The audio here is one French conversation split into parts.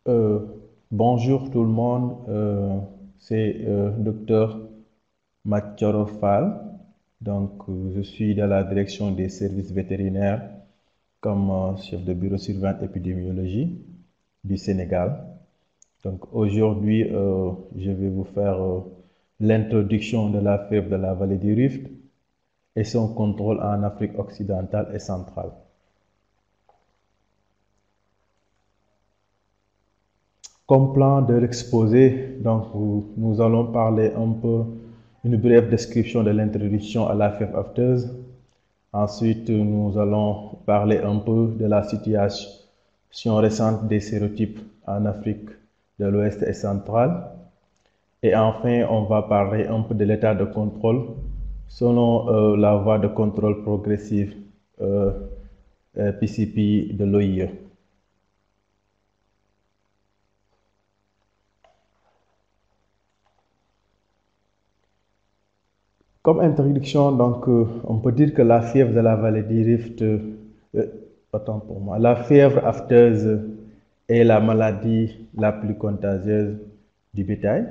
Euh, Bonjour tout le monde, c'est Dr Mathioro Fall. Je suis dans la direction des services vétérinaires comme chef de bureau surveillant épidémiologie du Sénégal. Aujourd'hui, je vais vous faire l'introduction de la fièvre de la vallée du Rift et son contrôle en Afrique occidentale et centrale. Comme plan de l'exposé, nous allons parler un peu, une brève description de l'introduction à la fièvre aphteuse. Ensuite, nous allons parler un peu de la situation récente des sérotypes en Afrique de l'Ouest et centrale. Et enfin, on va parler un peu de l'état de contrôle selon la voie de contrôle progressive euh, PCP de l'OIE. Comme introduction, on peut dire que la fièvre de la vallée du Rift, autant pour moi, la fièvre aphteuse est la maladie la plus contagieuse du bétail.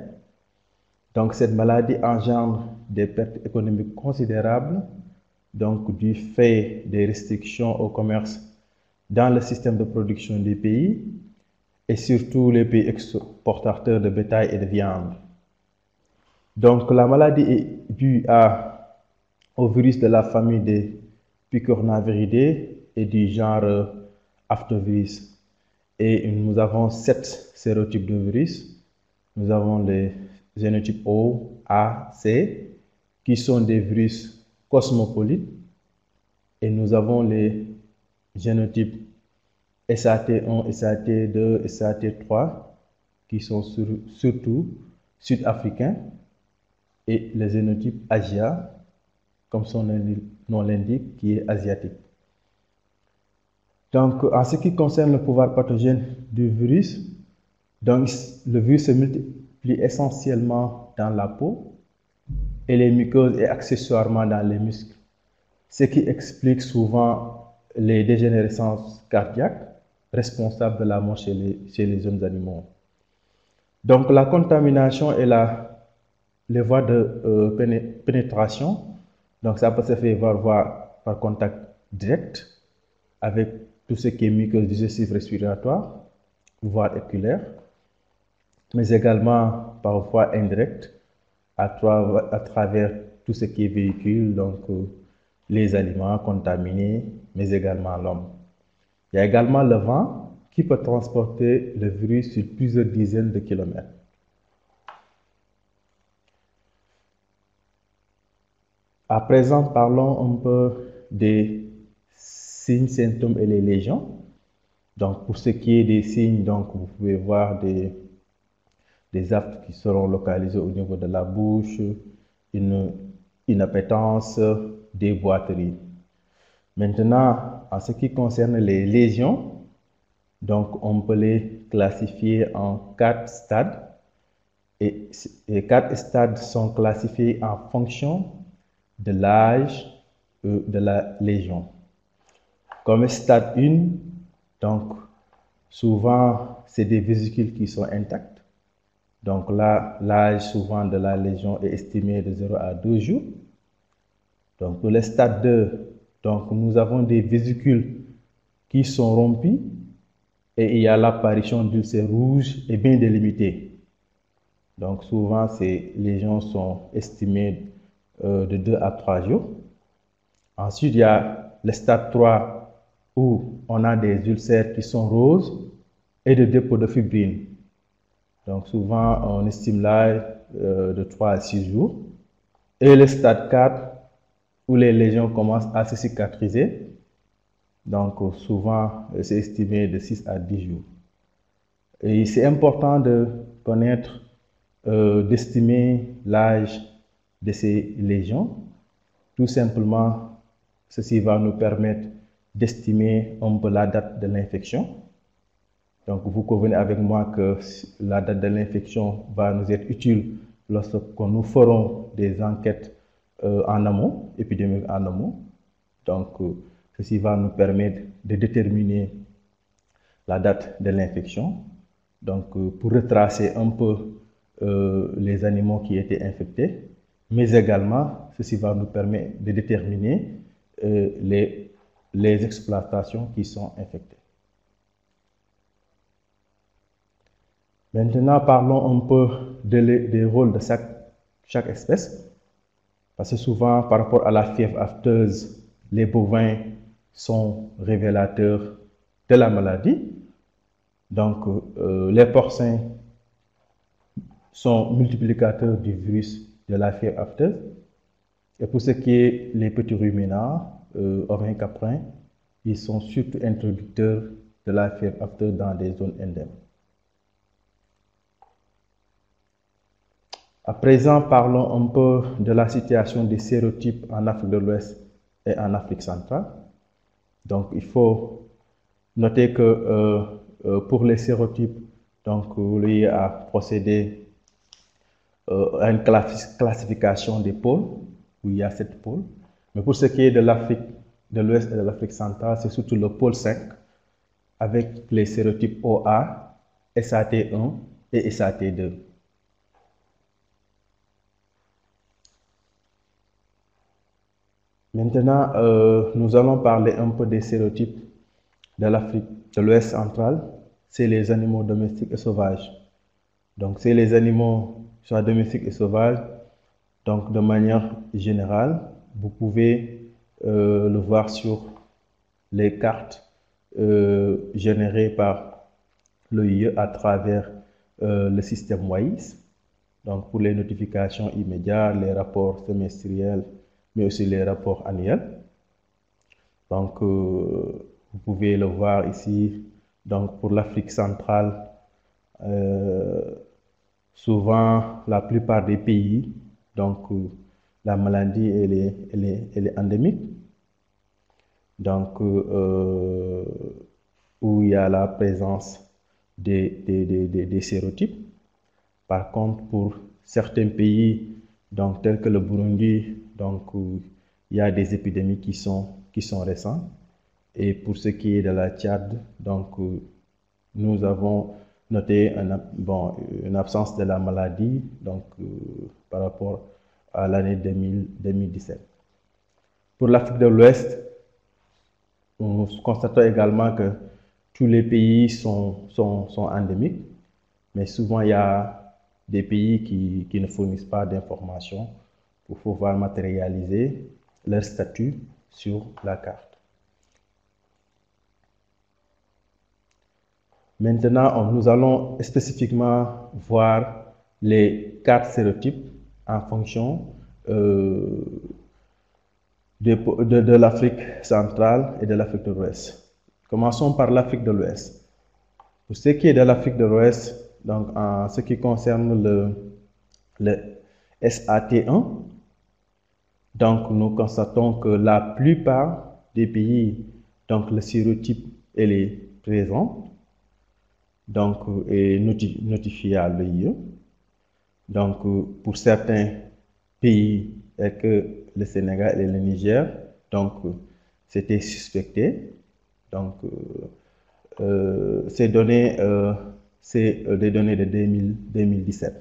Donc, cette maladie engendre des pertes économiques considérables, donc du fait des restrictions au commerce dans le système de production des pays et surtout les pays exportateurs de bétail et de viande. Donc, la maladie est due au virus de la famille des Picornaviridae et du genre Aftovirus. Et nous avons 7 sérotypes de virus. Nous avons les génotypes O, A, C, qui sont des virus cosmopolites. Et nous avons les génotypes SAT1, SAT2, SAT3, qui sont surtout sud-africains. Et le génotype Asia, comme son nom l'indique, qui est asiatique. Donc, en ce qui concerne le pouvoir pathogène du virus, le virus se multiplie essentiellement dans la peau et les muqueuses et accessoirement dans les muscles, ce qui explique souvent les dégénérescences cardiaques responsables de la mort chez les jeunes animaux. Donc, la contamination et les voies de pénétration, donc ça peut se faire par contact direct avec tout ce qui est muqueuse digestive respiratoire, voire oculaire, mais également par voie indirecte à travers tout ce qui est véhicule, les aliments contaminés, mais également l'homme. Il y a également le vent qui peut transporter le virus sur plusieurs dizaines de kilomètres. À présent, parlons un peu des signes, symptômes et les lésions. Donc, pour ce qui est des signes, vous pouvez voir des aftes qui seront localisés au niveau de la bouche, une appétence, des boiteries. Maintenant, en ce qui concerne les lésions, donc on peut les classifier en 4 stades. Et les 4 stades sont classifiés en fonction de l'âge de la lésion. Comme stade 1, donc souvent c'est des vésicules qui sont intactes. Donc là, l'âge souvent de la lésion est estimé de 0 à 2 jours. Donc pour le stade 2, donc nous avons des vésicules qui sont rompues et il y a l'apparition d'ulcères rouges et bien délimités. Donc souvent ces lésions sont estimées de 2 à 3 jours. Ensuite, il y a le stade 3 où on a des ulcères qui sont roses et de dépôts de fibrine. Donc souvent, on estime l'âge de 3 à 6 jours. Et le stade 4 où les lésions commencent à se cicatriser. Donc souvent, c'est estimé de 6 à 10 jours. Et c'est important de connaître, d'estimer l'âge de ces lésions. Tout simplement, ceci va nous permettre d'estimer un peu la date de l'infection. Donc, vous convenez avec moi que la date de l'infection va nous être utile lorsque nous ferons des enquêtes en amont, épidémiques en amont. Ceci va nous permettre de déterminer la date de l'infection. donc pour retracer un peu les animaux qui étaient infectés, mais également ceci va nous permettre de déterminer les exploitations qui sont infectées. Maintenant, parlons un peu des rôles de chaque espèce, parce que souvent, par rapport à la fièvre aphteuse, les bovins sont révélateurs de la maladie. Donc, les porcins sont multiplicateurs du virus de la fièvre aphteuse. Et pour ce qui est les petits ruminants, ovins caprins, ils sont surtout introducteurs de la fièvre aphteuse dans des zones endèmes. À présent, parlons un peu de la situation des sérotypes en Afrique de l'Ouest et en Afrique centrale. Donc, il faut noter que pour les sérotypes, donc, l'OIE a procédé à une classification des pôles, où il y a 7 pôles. Mais pour ce qui est de l'Afrique de l'Ouest et de l'Afrique centrale, c'est surtout le pôle 5, avec les sérotypes OA, SAT1 et SAT2. Maintenant, nous allons parler un peu des sérotypes de l'Afrique de l'Ouest centrale. C'est les animaux domestiques et sauvages. Donc, c'est les animaux, soit domestiques et sauvages. Donc, de manière générale, vous pouvez le voir sur les cartes générées par l'OIE à travers le système WAIS. Donc, pour les notifications immédiates, les rapports semestriels, mais aussi les rapports annuels. Donc, vous pouvez le voir ici. Donc, pour l'Afrique centrale, souvent, la plupart des pays, donc, la maladie, elle est endémique. Donc, où il y a la présence des sérotypes. Par contre, pour certains pays, donc, tels que le Burundi, donc, il y a des épidémies qui sont récentes. Et pour ce qui est de la Tchad, donc, nous avons noté une absence de la maladie, donc, par rapport à l'année 2017. Pour l'Afrique de l'Ouest, nous constatons également que tous les pays sont endémiques, mais souvent il y a des pays qui ne fournissent pas d'informations pour pouvoir matérialiser leur statut sur la carte. Maintenant, nous allons spécifiquement voir les 4 sérotypes en fonction de l'Afrique centrale et de l'Afrique de l'Ouest. Commençons par l'Afrique de l'Ouest. Pour ce qui est de l'Afrique de l'Ouest, donc en ce qui concerne le SAT1, donc nous constatons que la plupart des pays, donc le sérotype est présent, donc est notifié à l'OIE. Donc pour certains pays, et que le Sénégal et le Niger, donc c'était suspecté. Donc ces données, c'est des données de 2017.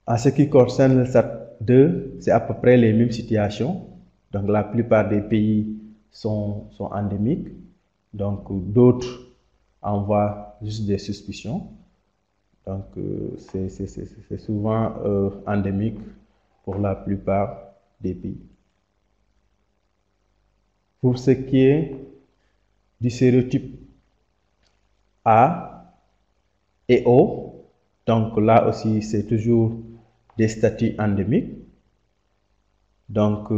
En ce qui concerne le SAT2, c'est à peu près les mêmes situations. Donc la plupart des pays sont endémiques. Donc d'autres envoient juste des suspicions. Donc c'est souvent endémique pour la plupart des pays. Pour ce qui est du sérotype A et O, donc là aussi c'est toujours des statuts endémiques, donc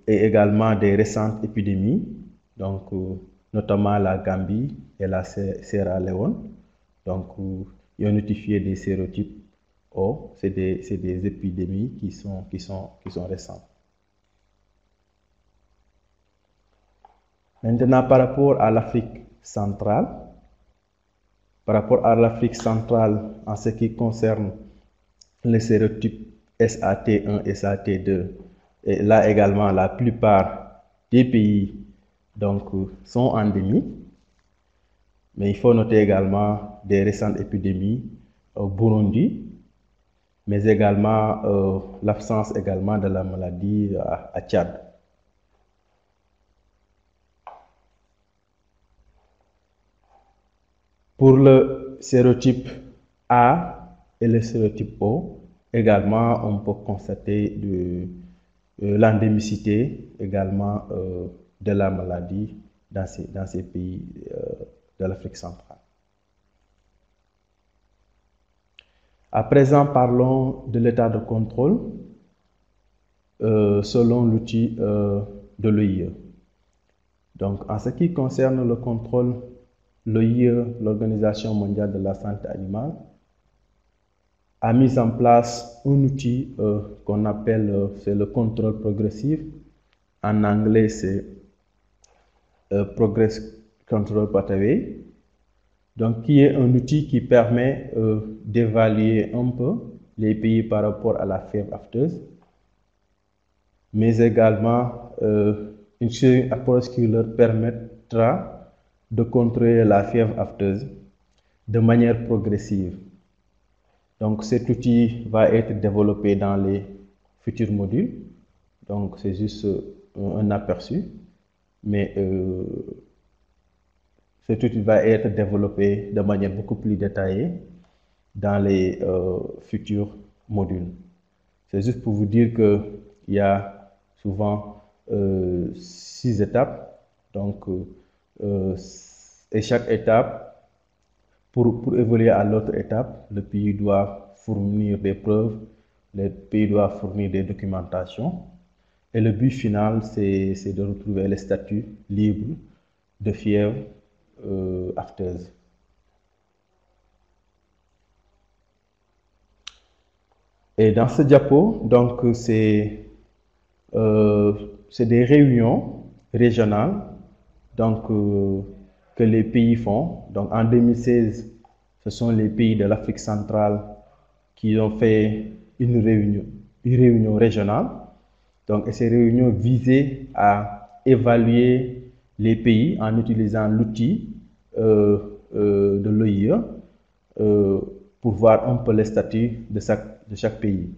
et également des récentes épidémies, donc notamment la Gambie et la Sierra Leone. Donc ils ont notifié des sérotypes O, c'est des épidémies qui sont récentes. Maintenant, par rapport à l'Afrique centrale, en ce qui concerne les sérotypes SAT1 et SAT2, et là également la plupart des pays donc, sont endémiques. Mais il faut noter également des récentes épidémies au Burundi, mais également l'absence également de la maladie à Tchad. Pour le sérotype A et le sérotype O, également, on peut constater l'endémicité également de la maladie dans ces pays de l'Afrique centrale. À présent, parlons de l'état de contrôle selon l'outil de l'OIE. Donc, en ce qui concerne le contrôle, l'OIE, l'Organisation mondiale de la santé animale, a mis en place un outil qu'on appelle c'est le contrôle progressif. En anglais, c'est Progress Control Pathway. Donc, qui est un outil qui permet d'évaluer un peu les pays par rapport à la fièvre aphteuse, mais également une approche qui leur permettra de contrôler la fièvre aphteuse de manière progressive. Donc, cet outil va être développé dans les futurs modules. Donc, c'est juste un aperçu, mais cet outil va être développé de manière beaucoup plus détaillée dans les futurs modules. C'est juste pour vous dire qu'il y a souvent 6 étapes. Donc, et chaque étape, pour évoluer à l'autre étape, le pays doit fournir des preuves, le pays doit fournir des documentations. Et le but final, c'est de retrouver les statuts libres de fièvre aphteuse. Et dans ce diapo, donc c'est des réunions régionales donc, que les pays font. Donc en 2016, ce sont les pays de l'Afrique centrale qui ont fait une réunion régionale. Donc, et ces réunions visaient à évaluer les pays en utilisant l'outil de l'OIE pour voir un peu les statuts de chaque pays.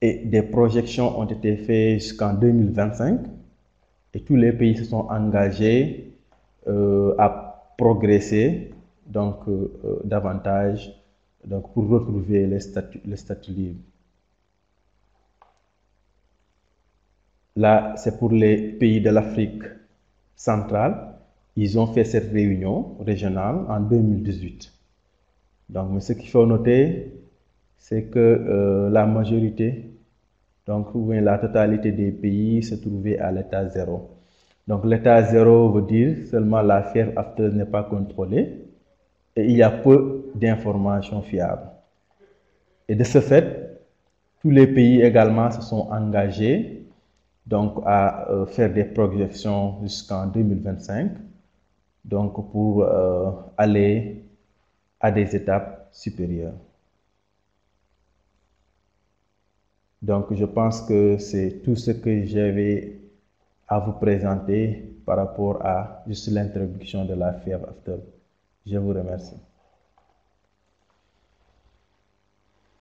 Et des projections ont été faites jusqu'en 2025 et tous les pays se sont engagés à progresser donc, davantage donc, pour retrouver les statuts libres. Là, c'est pour les pays de l'Afrique centrale. Ils ont fait cette réunion régionale en 2018. Donc, mais ce qu'il faut noter, c'est que la majorité, donc la totalité des pays se trouvaient à l'état 0. Donc, l'état 0 veut dire seulement la fièvre aphteuse n'est pas contrôlée et il y a peu d'informations fiables. Et de ce fait, tous les pays également se sont engagés donc à faire des projections jusqu'en 2025, donc pour aller à des étapes supérieures. Donc je pense que c'est tout ce que j'avais à vous présenter par rapport à juste l'introduction de la fièvre aphteuse. Je vous remercie.